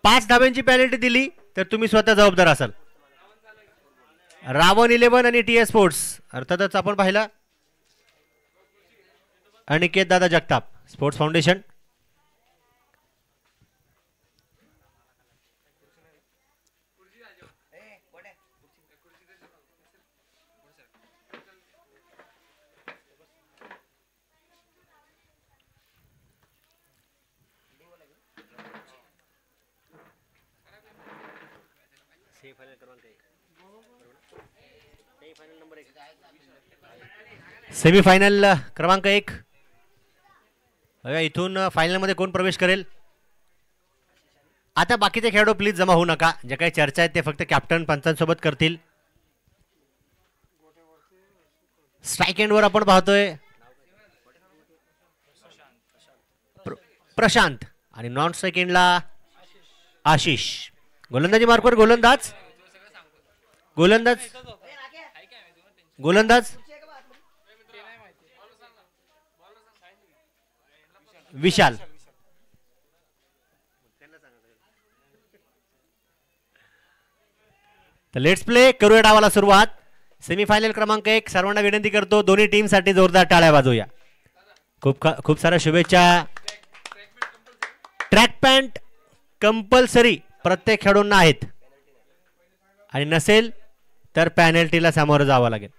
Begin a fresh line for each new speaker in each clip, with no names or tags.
5 धाब्यांची penalty दिली तर तुम्ही स्वतः जबाबदार असाल. रावण 11 आणि TS स्पोर्ट्स अर्थातच आपण पाहिला अनिकेत दादा जगताप स्पोर्ट्स फाउंडेशन. सेमीफायनल क्रमांक 1. इथून फायनल मध्ये कोण प्रवेश करेल. आता बाकीचे खेळाडू प्लीज जमा होऊ नका. जे काही चर्चा आहेत ते फक्त कॅप्टन पंचांसोबत करतील. स्ट्राईक एंडवर आपण पाहतोय प्रशांत आणि नॉन स्ट्राईक एंडला आशिष. गोलंदाजी मार्कवर गोलंदाज गोलंदाज गोलंदाज विशाल. तर लेट्स प्ले करूया डावाला सुरुवात. सेमीफायनल क्रमांक 1. सर्वांना विनंती करतो दोन्ही टीम साठी जोरदार टाळ्या वाजवूया. खूप साऱ्या शुभेच्छा. ट्रॅक पॅन्ट कंपल्सरी प्रत्येक खेळाडूंना आहेत आणि नसेल तर पॅनल्टीला सामोरं जावं लागेल.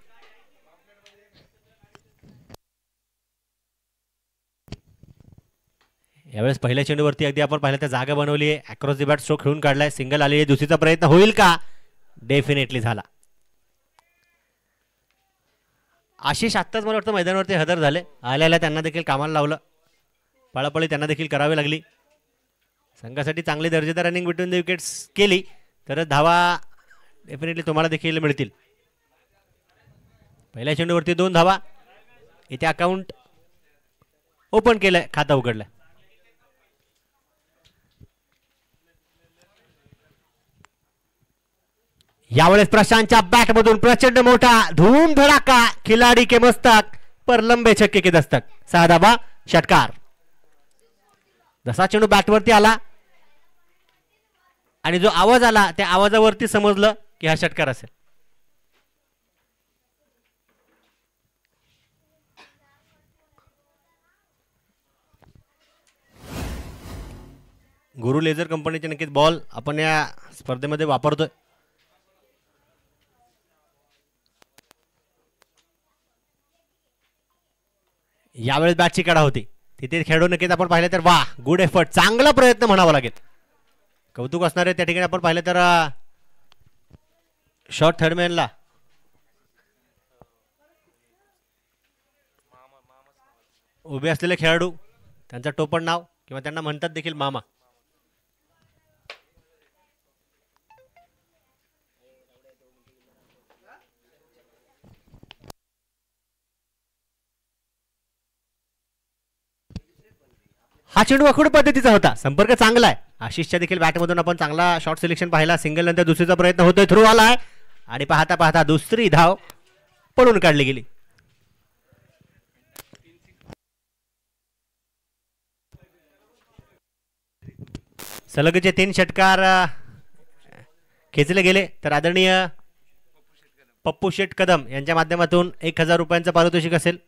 यावेळेस पहिल्या चेंडूवरती अगदी आपण पाहिलं तर जागा बनवली आहे. अक्रॉस द बॅट स्ट्रोक खेळून काढलाय. सिंगल आलेली आहे. दुसरीचा प्रयत्न होईल का. डेफिनेटली झाला. आशिष आत्ताच मला वाटतं मैदानावरती हजर झाले. आल्याला त्यांना देखील कामाला लावलं. पळापळी त्यांना देखील करावी लागली. संघासाठी चांगली दर्जेदार रनिंग बिटवीन द विकेट्स केली तर धावा डेफिनेटली तुम्हाला देखील मिळतील. पहिल्या चेंडूवरती 2 धावा. इथे अकाउंट ओपन केलंय. खाता उघडलंय. यावेळेस प्रशांतच्या बॅट मधून प्रचंड मोठा धूम धडाका. खिलाडी के मस्तक पर लंबे छक्के के दस्तक. 6 धावा षटकार. जसा चेंडू बॅटवरती आला आणि जो आवाज आला त्या आवाजावरती समजलं की हा षटकार असेल. गुरु लेझर कंपनीचे नक्कीच बॉल आपण या स्पर्धेमध्ये वापरतोय. यावेळेस बॅटची कडा होती. तिथे खेळू नक्कीच आपण पाहिलं तर वा गुड एफर्ट. चांगला प्रयत्न म्हणावा लागेल. कौतुक असणार आहे. त्या ठिकाणी आपण पाहिलं तर शॉर्ट थर्डमॅनला उभे असलेले खेळाडू त्यांचं टोपण नाव किंवा त्यांना म्हणतात देखील मामा. हा चेंडू आखूड पद्धतीचा होता. संपर्क चांगला आहे. आशिषच्या देखील बॅटमधून आपण चांगला शॉर्ट सिलेक्शन पाहिला. सिंगल नंतर दुसरीचा प्रयत्न होतोय. थ्रू आलाय आणि पाहता पाहता दुसरी धाव पळून काढली गेली. सलगचे 3 षटकार खेचले गेले तर आदरणीय पप्पू शेठ कदम यांच्या माध्यमातून 1000 रुपयांचं पारितोषिक असेल.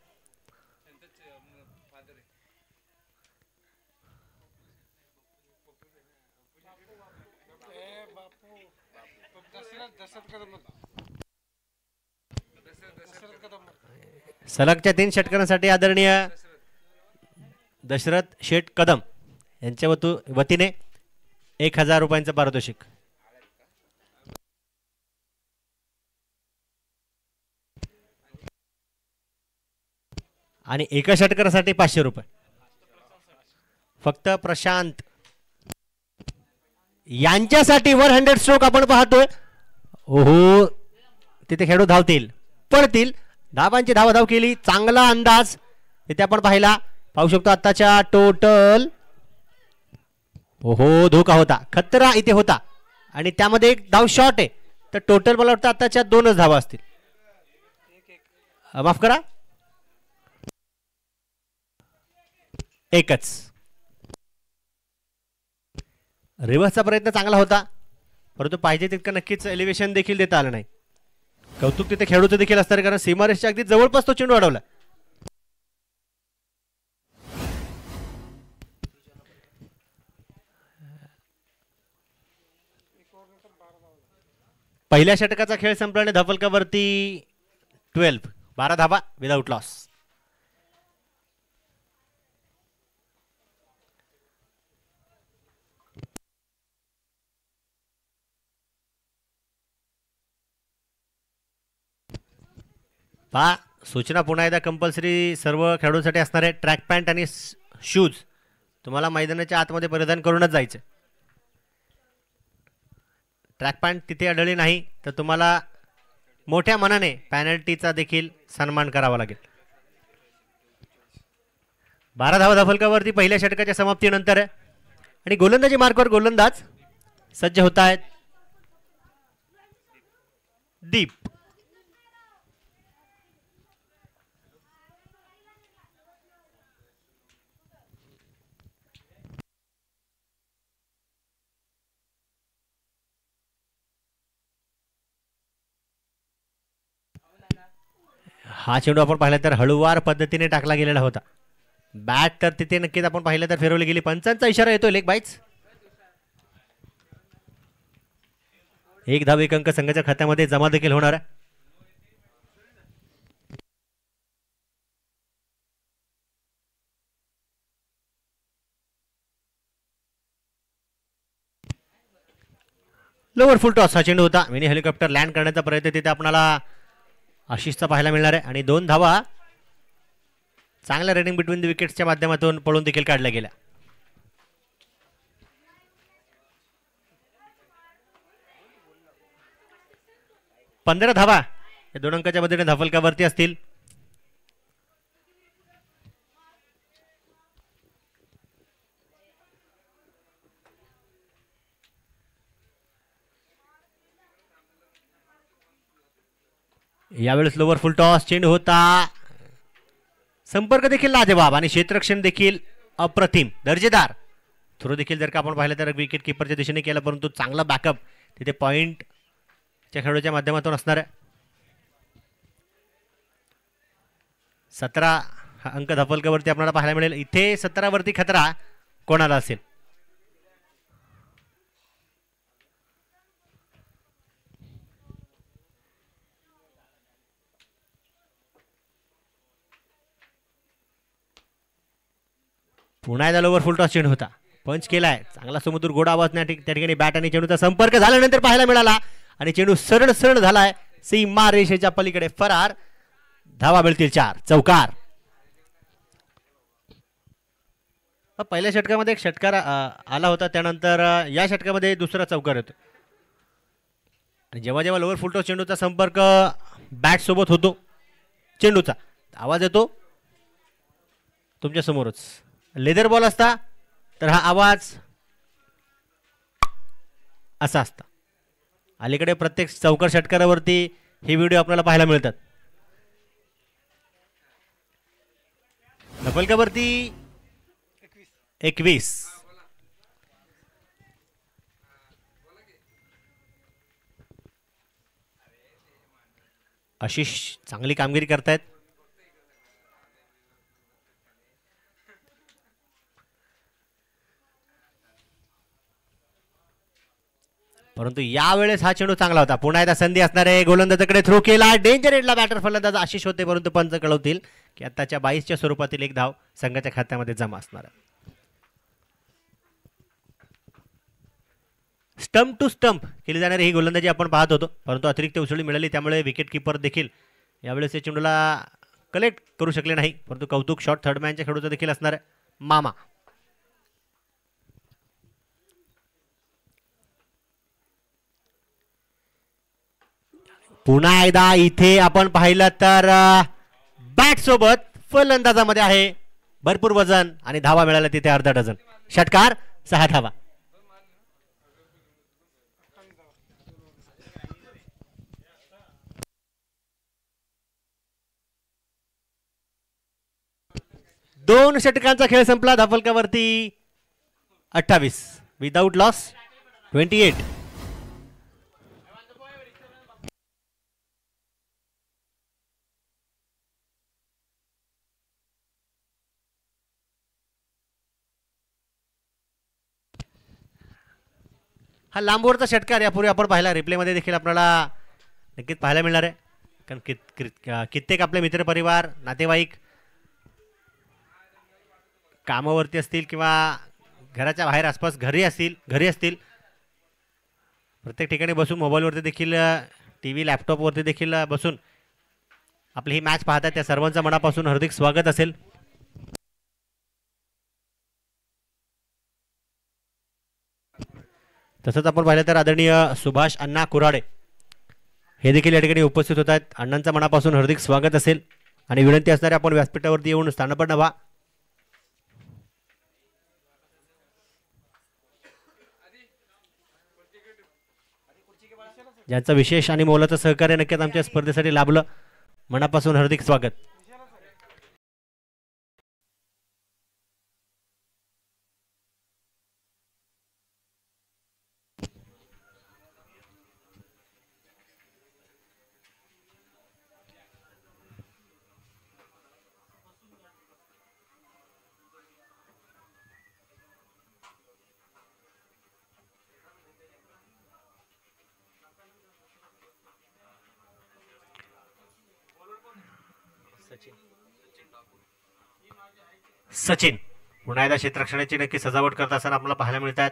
सलगच्या 3 षटकारांसाठी आदरणीय दशरथ शेठ कदम यांच्या वतीने 1000 रुपयांचं पारितोषिक. आणि एका षटकारासाठी 500 रुपये. फक्त प्रशांत यांच्यासाठी 100 स्ट्रोक आपण पाहतोय. ओहो तिथे खेळू धावतील पडतील. धावांची धाव केली. चांगला अंदाज तिथे आपण पाहू शकतो. आताच्या टोटल ओहो धोका होता. खतरा इथे होता आणि त्यामध्ये एक धाव शॉर्ट आहे. तर टोटल मला वाटतं आताच्या 2च धावा असतील. माफ करा एकच. रिव्हर्सचा प्रयत्न चांगला होता, परंतु पाहिजे तितकं नक्कीच एलिव्हेशन देखील देता आलं नाही. कौतुक तिथे खेळूचं देखील असणार, कारण सीमारेषच्या अगदी जवळपास तो चेंडू अडवला. पहिल्या षटकाचा खेळ संपल्याने धफलकावरती 12 धावा विदाउट लॉस. सूचना पुन्हा एकदा कंपल्सरी सर्व खेळाडूंसाठी असणार आहे. ट्रॅक पॅन्ट आणि शूज तुम्हाला मैदानाच्या आतमध्ये परिधान करूनच जायचं. ट्रॅक पॅन्ट तिथे आढळली नाही तर तुम्हाला मोठ्या मनाने पॅनल्टीचा देखील सन्मान करावा लागेल. 12 धावा धफलकावरती पहिल्या षटकाच्या समाप्तीनंतर आणि गोलंदाजी मार्कवर गोलंदाज सज्ज होत आहेत. दीप हा चेंडू आपण पाहिला तर हळूवार पद्धतीने टाकला गेलेला होता. बॅट तर तिथे नक्कीच आपण पाहिलं तर फिरवली गेली. पंचांचा इशारा येतो लेग बाईट्स. 1 धाव 1 अंक संघाच्या खात्यामध्ये जमा देखील होणार आहे. लोअर फुल टॉस हा चेंडू होता. मिनी हेलिकॉप्टर लँड करण्याचा प्रयत्न तिथे आपल्याला आशिषचा पाहायला मिळणार आहे आणि 2 धावा चांगल्या रनिंग बिटवीन द विकेट्सच्या माध्यमातून पळून देखील काढल्या गेल्या. पंधरा धावा या 2 अंकाच्या मदतीने धफलकावरती असतील. यावेळेस लोअर फुल टॉस चेंडू होता. संपर्क देखील लाजवाब आणि क्षेत्ररक्षण देखील अप्रतिम दर्जेदार. थ्रो देखील जर का आपण पाहिलं तर विकेट किपरच्या दिशेने केला, परंतु चांगला बॅकअप तिथे पॉइंटच्या खेळाडूच्या माध्यमातून असणार आहे. 17 अंक धफलकावरती आपल्याला पाहायला मिळेल. इथे 17 वरती खतरा कोणाला असेल. पुन्हा एकदा लोअर फुल टॉस चेंडू होता. पंच केलाय चांगला सुमधुर गोड आवाज त्या ठिकाणी बॅट आणि चेंडूचा संपर्क झाल्यानंतर पाहायला मिळाला आणि चेंडू सरळ सरळ झालाय सीमा रेषेच्या पलीकडे फरार. धावा मिळतील 4. चौकार. पहिल्या षटकामध्ये एक षटकार आला होता, त्यानंतर या षटकामध्ये दुसरा चौकार येतो. आणि जेव्हा जेव्हा लोअर फुल टॉस चेंडूचा संपर्क बॅट सोबत होतो चेंडूचा आवाज येतो तुमच्या समोरच. लेदर बॉल असता तर हा आवाज असा असता. अलीकडे प्रत्येक चौकार षटकारावरती हे व्हिडिओ आपल्याला पाहायला मिळतात. धफलकावरती 21. आशिष चांगली कामगिरी करतायत. परंतु यावेळेस हा चेंडू चांगला होता. पुन्हा एकदा संधी असणार आहे. गोलंदाजाकडे थ्रो केला. डेंजर एडला बॅटर फलंदाज आशिष होते, परंतु पंच कळवतील की आताच्या 22च्या स्वरूपातील 1 धाव संघाच्या खात्यामध्ये जमा असणार आहे. स्टंप टू स्टंप केली जाणारी ही गोलंदाजी आपण पाहत होतो, परंतु अतिरिक्त उसळी मिळाली त्यामुळे विकेट किपर देखील यावेळेस या चेंडूला कलेक्ट करू शकले नाही. परंतु कौतुक शॉट थर्ड मॅनच्या खेळूचा देखील असणार आहे. मामा पुन्हा एकदा इथे आपण पाहिलं तर बॅट सोबत फलंदाजामध्ये आहे भरपूर वजन आणि धावा मिळाल्या तिथे अर्धा डझन. षटकार 6 धावा. दोन षटकांचा खेळ संपला. धफलकावरती 28. Without loss 28. हा लांबवरचा षटकार यापूर्वी आपण पाहिला, रिप्लेमध्ये देखील आपल्याला नक्कीच पाहायला मिळणार आहे. कारण कित्येक आपले मित्रपरिवार, नातेवाईक कामावरती असतील किंवा घराच्या बाहेर आसपास घरी असतील, प्रत्येक ठिकाणी बसून मोबाईलवरती देखील, टी व्ही लॅपटॉपवरती देखील बसून आपली ही मॅच पाहतात. त्या सर्वांचं मनापासून हार्दिक स्वागत असेल. तसंच आपण पाहिलं तर आदरणीय सुभाष अण्णा कुराडे हे देखील या ठिकाणी उपस्थित होत आहेत. अण्णांचं मनापासून हार्दिक स्वागत असेल आणि विनंती असणारे आपण व्यासपीठावरती येऊन स्थानपन्न व्हा. ज्यांचं विशेष आणि मोलाचं सहकार्य नक्कीच आमच्या स्पर्धेसाठी लाभलं, मनापासून हार्दिक स्वागत. सचिन पुन्हा एकदा क्षेत्ररक्षणाची नक्की सजावट करत असताना आपल्याला पाहायला मिळतात.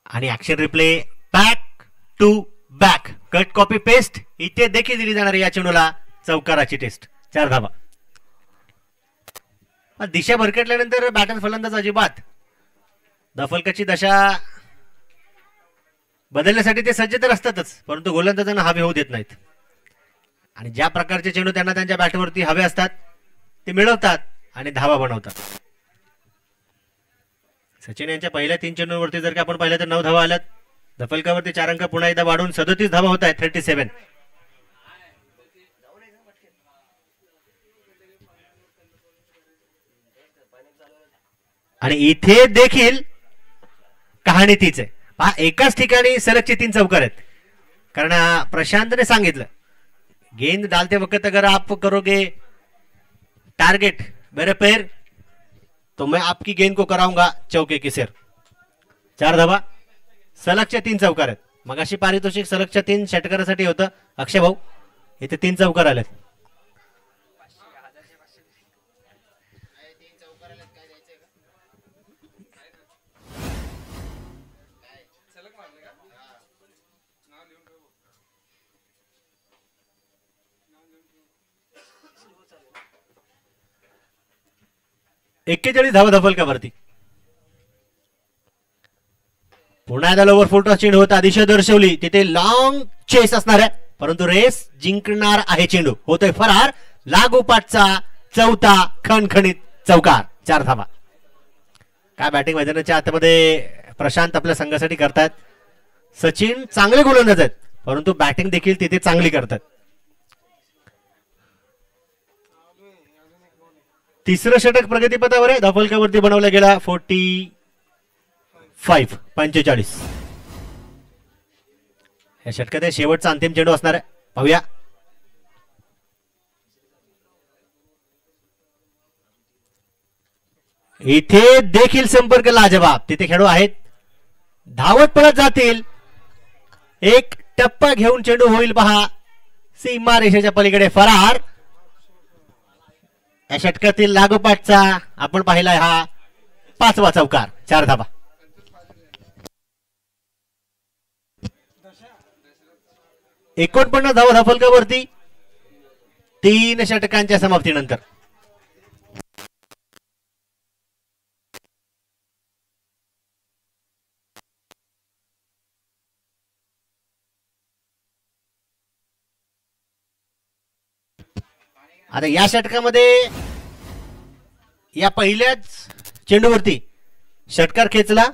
आणि action replay, back to back, cut copy paste इथे देखील दिली जाणार या चेंडूला चौकाराची टेस्ट. 4 धावा. दिशा भरकटल्यानंतर बॅटर फलंदाज अजिबात दफलकाची दशा बदलण्यासाठी ते सज्ज तर असतातच, परंतु गोलंदाजांना हवे होऊ देत नाहीत. आणि ज्या प्रकारचे चेंडू त्यांना त्यांच्या बॅटवरती हवे असतात ते मिळवतात आणि धावा बनवतात. सचिन यांच्या पहिल्या 3 चेंडूंवरती जर का आपण पाहिलं तर 9 धावा आल्यात. दफलकावरती 4 अंक पुन्हा एकदा वाढून 37 धावा होत आहेत. 37. आणि इथे देखील कहाणी तीच आहे. एकाच ठिकाणी सलगचे 3 चौकार आहेत. कारण प्रशांतने सांगितलं, गेंद डालते वक्त अगर आप करोगे टारगेट मेरे पैर तो मैं आपकी गेंद को कराऊंगा चौके की सिर. 4 धावा, सलगच्या 3 चौकार आहेत. मगाशी पारितोषिक सलगच्या 3 षटकारासाठी होतं अक्षय भाऊ, इथे 3 चौकार आलेत. एक्केचाळीस धावा दफलकावरती. पुन्हा एकदा लोवर फुलटॉस चेंडू होता, दिशा दर्शवली तिथे लॉंग चेस असणार आहे, परंतु रेस जिंकणार आहे चेंडू. होतोय फरार. लागोपाठचा 4था खणखणीत चौकार. 4 धावा. काय बॅटिंग मैदानाच्या आतमध्ये प्रशांत आपल्या संघासाठी करतात. सचिन चांगले गोलंदाज आहेत, परंतु बॅटिंग देखील तिथे चांगली करतात. तिसरं षटक प्रगतीपथावर आहे. दफलकावरती बनवला गेला 45. या षटकात शेवटचा अंतिम चेंडू असणार आहे. पाहूया. इथे देखील संपर्क लाजवाब. तिथे खेळू आहेत, धावत पळत जातील. एक टप्पा घेऊन चेंडू होईल पहा सीमा रेषेच्या पलीकडे फरार. या षटकातील लागोपाठचा आपण पाहिलाय हा 5वा चौकार. 4 धावा. - 49 धावा दफलकावरती 3 षटकांच्या समाप्तीनंतर. आता या षटकामध्ये या पहिल्याच चेंडूवरती षटकार खेचला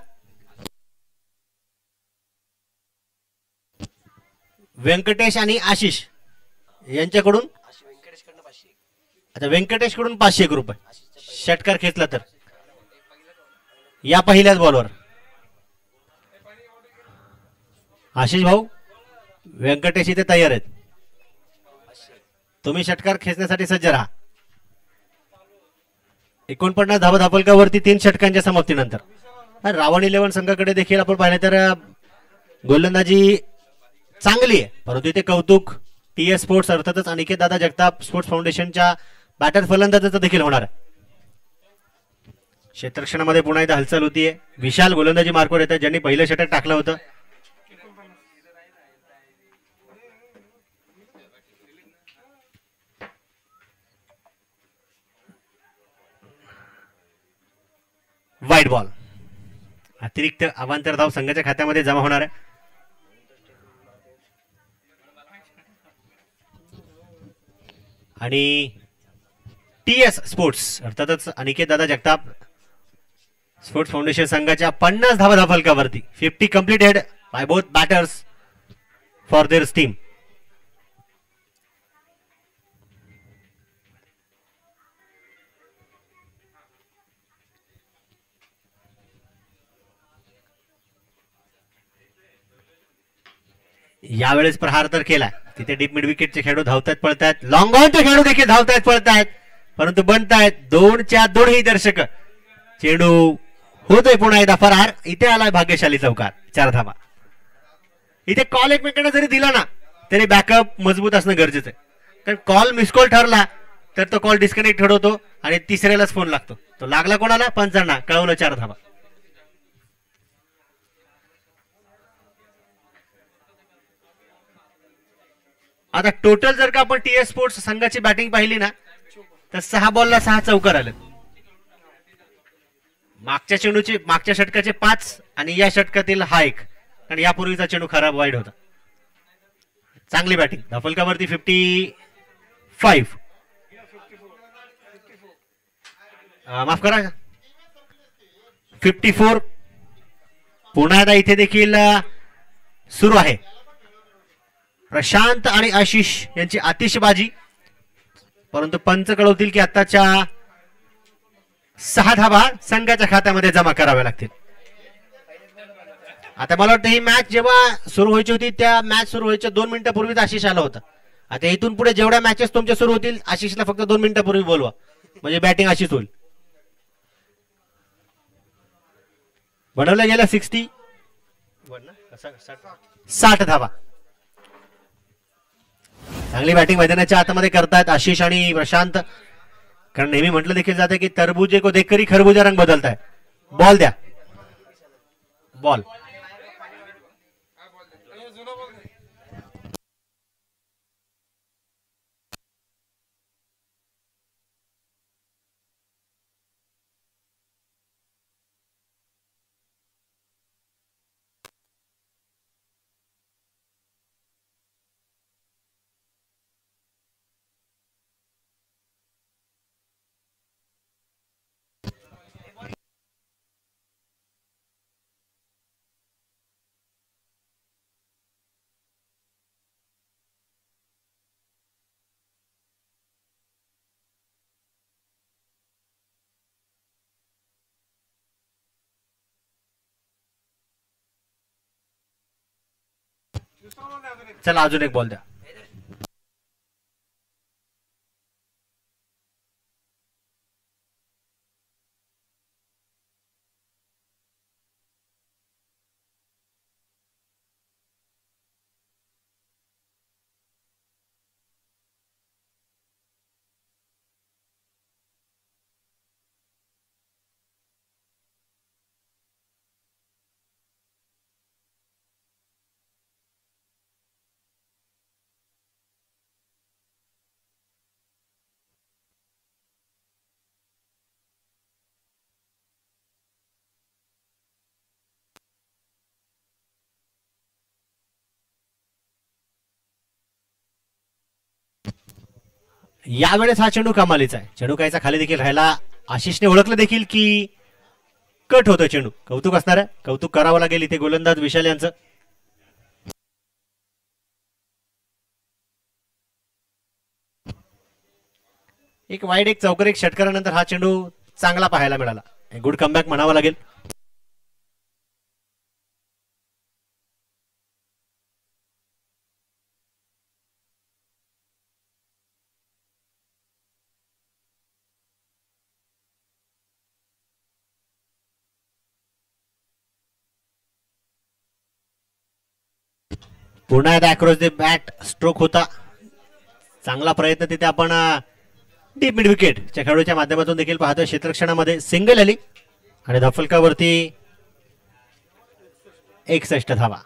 व्यंकटेश आणि आशिष यांच्याकडून. आता व्यंकटेश कडून 500 रुपये, षटकार खेचला तर या पहिल्याच बॉलवर आशिष भाऊ व्यंकटेश इथे तयार आहेत. तुम्ही षटकार खेचण्यासाठी सज्ज राहा. 49 धावा धापलकावरती 3 षटकांच्या समाप्तीनंतर रावण 11 संघाकडे देखील आपण पाहिलं तर गोलंदाजी चांगली आहे, परंतु इथे कौतुक TS स्पोर्ट्स अर्थातच अनिकेत दादा जगताप स्पोर्ट्स फाउंडेशनच्या बॅटर फलंदाजाचं देखील होणार आहे. क्षेत्ररक्षणामध्ये पुन्हा एकदा हालचाल होतीये. विशाल गोलंदाजी मार्कवर येतात, ज्यांनी पहिलं षटक टाकलं होतं. वाईट बॉल, अतिरिक्त अवांतर धाव संघाच्या खात्यामध्ये जमा होणार आहे. आणि TS स्पोर्ट्स अर्थातच अनिकेत दादा जगताप स्पोर्ट्स फाउंडेशन संघाच्या 50 धावा धाफलकावरती 50 completed by both batters for their team. यावेळेस प्रहार तर केला, तिथे डीप मिड विकेटचे खेळाडू धावतात पळतायत, लॉंग ऑनचे खेळाडू देखील धावतायत पळतायत, परंतु बनतायत 2च्या 2ही दर्शक. चेंडू होतोय पुन्हा एकदा फरार. इथे आलाय भाग्यशाली चौकार, 4 धावा. इथे कॉल एकमेकांना जरी दिला ना तरी बॅकअप मजबूत असणं गरजेचं आहे, कारण कॉल मिस कॉल ठरला तर तो कॉल डिस्कनेक्ट ठरवतो आणि तिसऱ्यालाच फोन लागतो. तो लागला कोणाला? पंचांना. कळवलं 4 धावा. आता टोटल जर का आपण TS स्पोर्ट्स संघाची बॅटिंग पाहिली ना तर 6 बॉलला 6 चौकार आले. मागच्या षटकाचे 5 आणि या षटकातील हा 1, आणि यापूर्वीचा चेंडू खराब वाईड होता. चांगली बॅटिंग धाफलकावरती 55, माफ करा 54. पुन्हा एकदा इथे देखील सुरू आहे. प्रशांत आणि आशिष यांची आतिषबाजी, परंतु पंच कळवतील की आताच्या 6 धावा संघाच्या खात्यामध्ये जमा कराव्या लागतील. आता मला वाटतं ही मॅच जेव्हा सुरू व्हायची होती त्या मॅच सुरू व्हायच्या 2 मिनिटापूर्वीच आशिष आला होता. आता इथून पुढे जेवढ्या मॅचेस तुमच्या सुरू होतील आशिषला फक्त 2 मिनिटापूर्वी बोलवा, म्हणजे बॅटिंग आशिष होईल. बनवल्या गेल्या 60 धावा. चांगली बॅटिंग मैदानाच्या आतमध्ये करतायत आशिष आणि प्रशांत, कारण नेहमी म्हटलं देखील जाते की तरबुजे को देखकर ही खरबुजा रंग बदलताय. बॉल द्या, बॉल. चला अजून एक बॉल द्या. यावेळेस हा चेंडू कमालीचा आहे. चेंडू कायचा खाली देखील राहिला. आशिषने ओळखलं देखील की कट होतो चेंडू. कौतुक असणार आहे, कौतुक करावं लागेल इथे गोलंदाज विशाल यांचं. एक वाईड एक चौकर एक षटकारानंतर हा चेंडू चांगला पाहायला मिळाला. गुड कमबॅक म्हणावं लागेल. पुन्हा एकदा अक्रॉस द बॅट स्ट्रोक होता. चांगला प्रयत्न तिथे आपण डीप मिड विकेटच्या खेळाडूच्या माध्यमातून देखील पाहतोय. क्षेत्ररक्षणामध्ये सिंगल आली आणि धफलकावरती 61 धावा.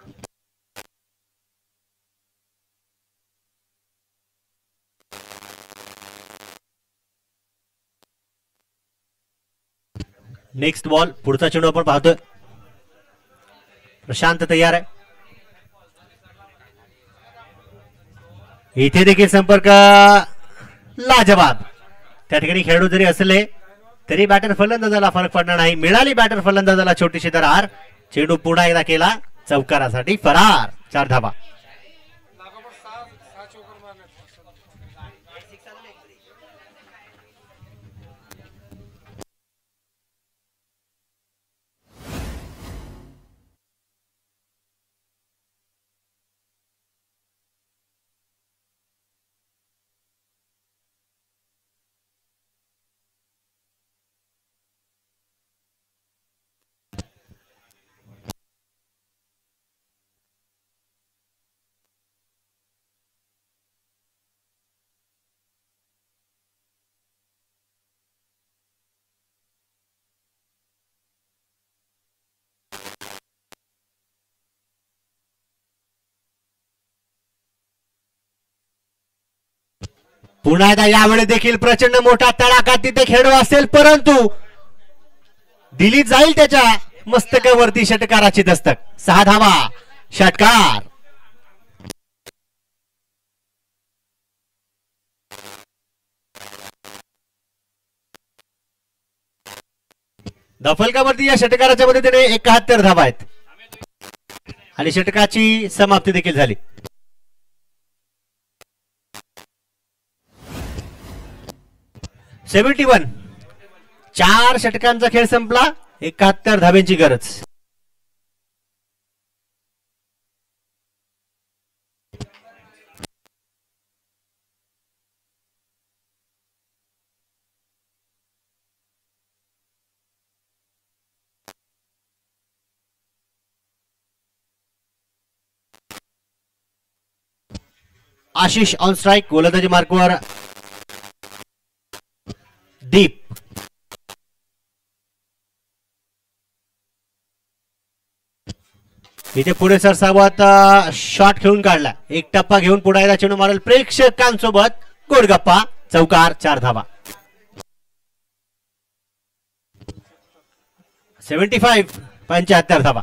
नेक्स्ट बॉल पुढचा चेंडू आपण पाहतोय. प्रशांत तयार आहे. इथे देखील संपर्क लाजवाब. त्या ठिकाणी खेळाडू जरी असले तरी बॅटर फलंदाजाला फरक पडणार नाही. मिळाली बॅटर फलंदाजाला छोटीशी दरार. चेंडू पुन्हा एकदा केला चौकारासाठी फरार. 4 धावा. पुन्हा एकदा यावेळी देखील प्रचंड मोठा तडाखा तिथे खेळू असेल, परंतु दिली जाईल त्याच्या मस्तकावरती षटकाराची दस्तक. 6 धावा. षटकार. दफलकावरती या षटकाराच्या मदतीने 71 धावा आहेत आणि षटकाची समाप्ती देखील झाली. सेव्हन्टी 4 षटकांचा खेळ संपला. 71 धाब्यांची गरज. Ashish on strike. गोलंदाजी मार्कवर दीप. इथे पुढे सरसावत शॉट खेळून काढला. एक टप्पा घेऊन पुढे एकदा चेंडू मारेल प्रेक्षकांसोबत. गोडगप्पा. चौकार. 4 धावा. 75 धावा.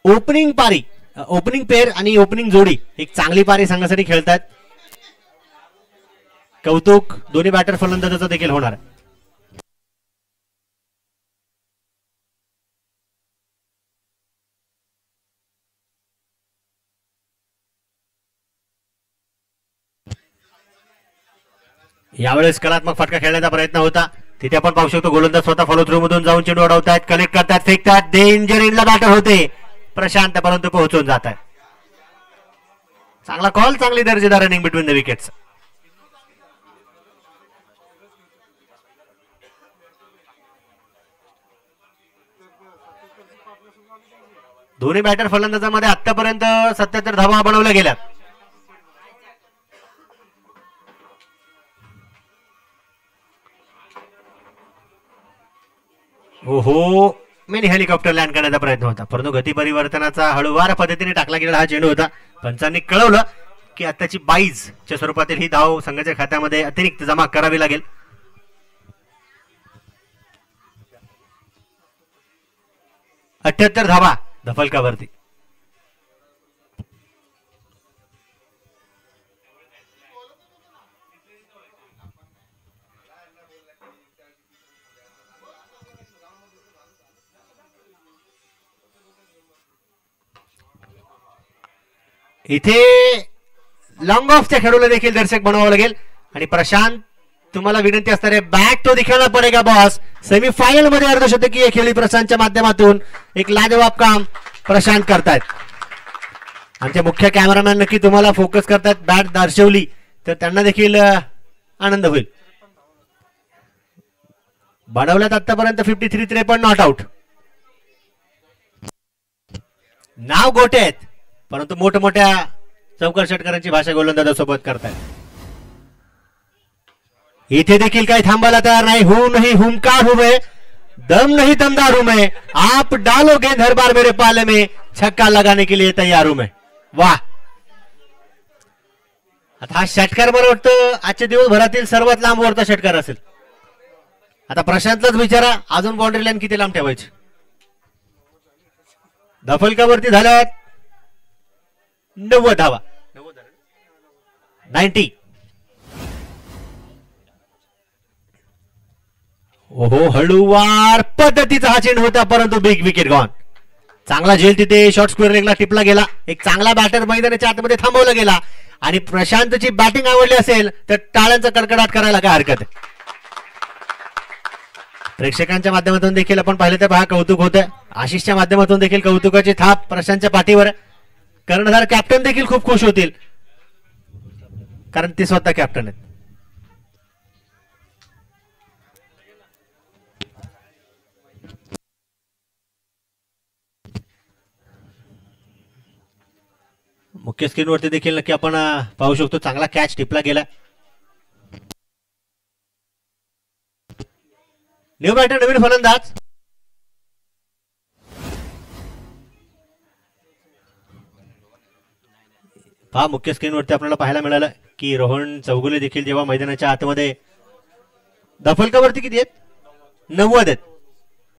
ओपनिंग पारी, ओपनिंग पेअर आणि ओपनिंग जोडी एक चांगली पारी संघासाठी खेळतात. कौतुक दोन्ही बॅटर फलंदाजाचं देखील होणार. यावेळेस कलात्मक फटका खेळण्याचा प्रयत्न होता. तिथे आपण पाहू शकतो गोलंदाज स्वतः फॉलो थ्रू मधून जाऊन चेंडू अडवतायत, कनेक्ट करतात, फेकतात. डेंजर इनला बॅटर होते प्रशांत, परंतु पोहोचून जात आहे. चांगला कॉल, चांगली दर्जेदार रनिंग बिटवीन द विकेट्स. दोन्ही बॅटर फलंदाजामध्ये आतापर्यंत 77 धावा बनवल्या गेल्या. ओहो, मिनी हेलिकॉप्टर लँड करण्याचा प्रयत्न होता, परंतु गती परिवर्तनाचा हळूवार पद्धतीने टाकला गेलेला हा चेंडू होता. पंचांनी कळवलं की आताची 22 च्या स्वरूपातील ही धाव संघाच्या खात्यामध्ये अतिरिक्त जमा करावी लागेल. अठ्ठ्याहत्तर धावा धफलकावरती. इथे लॉंग ऑफच्या खेळूला देखील दर्शक बनवावं लागेल आणि प्रशांत तुम्हाला विनंती असणार आहे, बॅक तो दिखाना पडेगा बॉस. सेमीफायनल मध्ये अर्धशतकीय खेळी प्रशांतच्या माध्यमातून एक लाजवाब काम प्रशांत करतायत. आमचे मुख्य कॅमेरामॅन नक्की तुम्हाला फोकस करतायत. बॅट दर्शवली तर त्यांना देखील आनंद होईल. बनवल्यात आतापर्यंत 53 53 नॉट आउट. नाव गोटे आहेत परंतु मोठमोठ्या चौकार षटकारांची भाषा गोलंदाजासोबत करतायत. इथे देखील काही थांबायला तयार नाही. हूं नहीं हुंकार हूं मैं, दम नहीं दमदार हूं मैं, आप डालो गेंद हर बार मेरे पाले में, छक्का लगाने के लिए तैयार हूं मैं. वाह. आता हा षटकार मला वाटतं आजच्या दिवसभरातील सर्वात लांब वरचा षटकार असेल. आता प्रशांतलाच विचारा अजून बाउंड्री लाईन किती लांब ठेवायची. दफलकावरती झाल्यात 90 धावा. 90. ओहो, हळूवार पद्धतीचा हा चेंड होता परंतु बिग विकेट गॉन. चांगला झेल तिथे शॉर्ट स्क्वेअर लेगला टिपला गेला. एक चांगला बॅटर मैदानाच्या आतमध्ये थांबवला गेला आणि प्रशांतची बॅटिंग आवडली असेल तर टाळ्यांचा कडकडाट करायला काय हरकत आहे. प्रेक्षकांच्या माध्यमातून देखील आपण पाहिलं तर पहा कौतुक होतं. आशिषच्या माध्यमातून देखील कौतुकाची थाप प्रशांतच्या पाठीवर. कर्णधार कॅप्टन देखील खूप खुश होतील कारण ते स्वतः कॅप्टन आहेत. मुख्य स्क्रीनवरती देखील नक्की आपण पाहू शकतो चांगला कॅच टिपला गेला. न्यू बॅटर नवीन फलंदाज. पहा मुख्य स्क्रीनवरती आपल्याला पाहायला मिळालं की रोहन चौगुले देखील जेव्हा मैदानाच्या आतमध्ये दफलकावरती किती आहेत 90 आहेत.